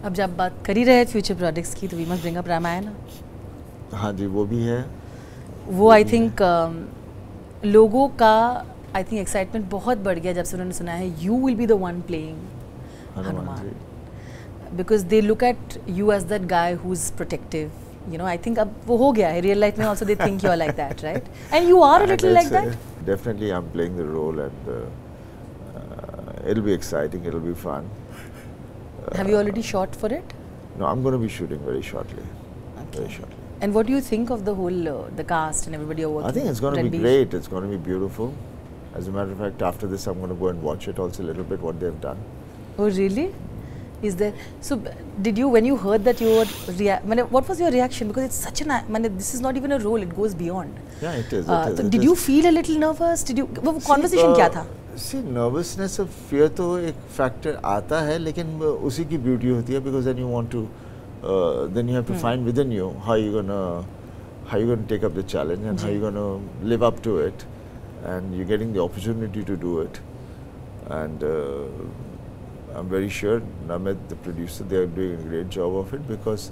अब जब बात कर ही रहे हैं फ्यूचर प्रोजेक्ट्स की, तो we must bring up Ramayan. हाँ जी, वो भी है. वो आई थिंक लोगों का आई थिंक एक्साइटमेंट बहुत बढ़ गया जब से उन्होंने सुना है you will be the one playing Hanuman, because they look at you as that guy who is protective. You know, I think अब वो हो गया है. Real life में also they think you are like that, right? And you are a little like that. Definitely, I'm playing the role, and it'll be exciting. It'll be fun. Have you already shot for it? No, I'm going to be shooting very shortly. Okay. Very shortly. And what do you think of the whole the cast and everybody you're working? I think it's going to be great. It's going to be beautiful. As a matter of fact, after this, I'm going to go and watch it also a little bit what they've done. Oh really? Is there? So did you, when you heard that you were what was your reaction? Because it's such an this is not even a role, it goes beyond. Yeah, it is. So did you feel a little nervous? Did you, वो conversation क्या था? See, nervousness और fear तो एक factor आता है, लेकिन उसी की beauty होती है, because then you want to then you have to find within you how you gonna take up the challenge and how you gonna live up to it, and you're getting the opportunity to do it. And I'm very sure Namit, the producer, they are doing a great job of it, because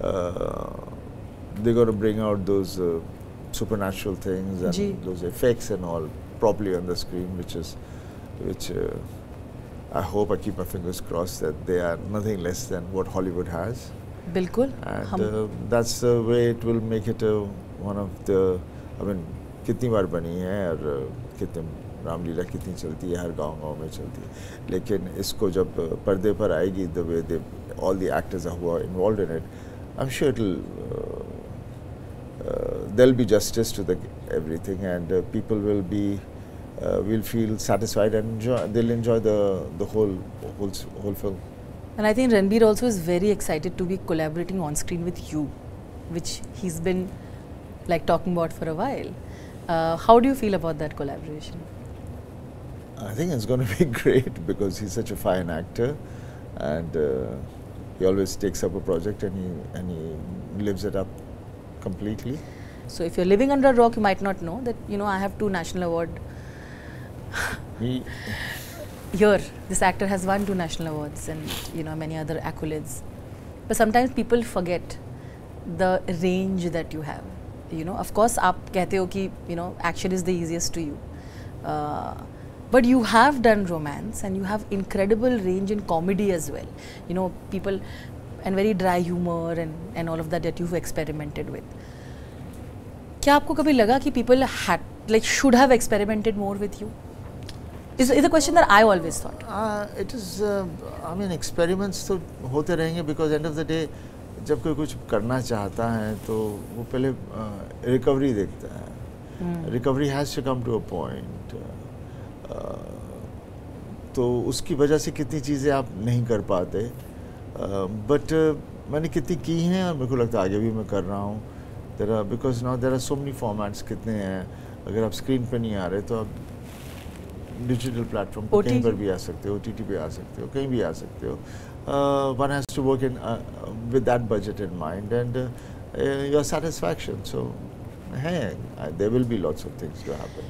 they're going to bring out those supernatural things and those effects and all properly on the screen, which I hope, I keep my fingers crossed that they are nothing less than what Hollywood has. बिल्कुल. And that's the way it will make it one of the, I mean, कितनी बार बनी है और कितने रामलीला कितनी चलती है, हर गांव में चलती है, लेकिन इसको जब पर्दे पर आएगी, the way they all the actors who are involved in it, I'm sure there'll be justice to everything, and people will feel satisfied and they'll enjoy the whole film. And I think Ranbir also is very excited to be collaborating on screen with you, which he's been like talking about for a while. How do you feel about that collaboration? I think it's going to be great, because he's such a fine actor, and he always takes up a project and he lives it up completely. So if you're living under a rock, you might not know that, you know, I have 2 national awards. Here, this actor has won 2 national awards and, you know, many other accolades. But sometimes people forget the range that you have. You know, of course, आप कहते हो कि, you know, action is the easiest to you. But you have done romance, and you have incredible range in comedy as well. You know, people, and very dry humor and all of that you've experimented with. क्या आपको कभी लगा कि people should have experimented more with you? Is a question that I always thought. It is, I mean, experiments तो होते रहेंगे, because end of the day, जब कोई कुछ करना चाहता है तो वो पहले recovery देखता है. Recovery has to come to a point. तो उसकी वजह से कितनी चीज़ें आप नहीं कर पाते, बट मैंने कितनी की हैं, और मेरे को लगता है आगे भी मैं कर रहा हूँ. Because now there are so many formats, कितने हैं. अगर आप स्क्रीन पे नहीं आ रहे तो आप डिजिटल प्लेटफॉर्म पर कहीं पर भी आ सकते हो, OTT पे आ सकते हो, कहीं भी आ सकते हो. One has to work with that budget in mind, and your satisfaction. So, hey, there will be lots of things to happen.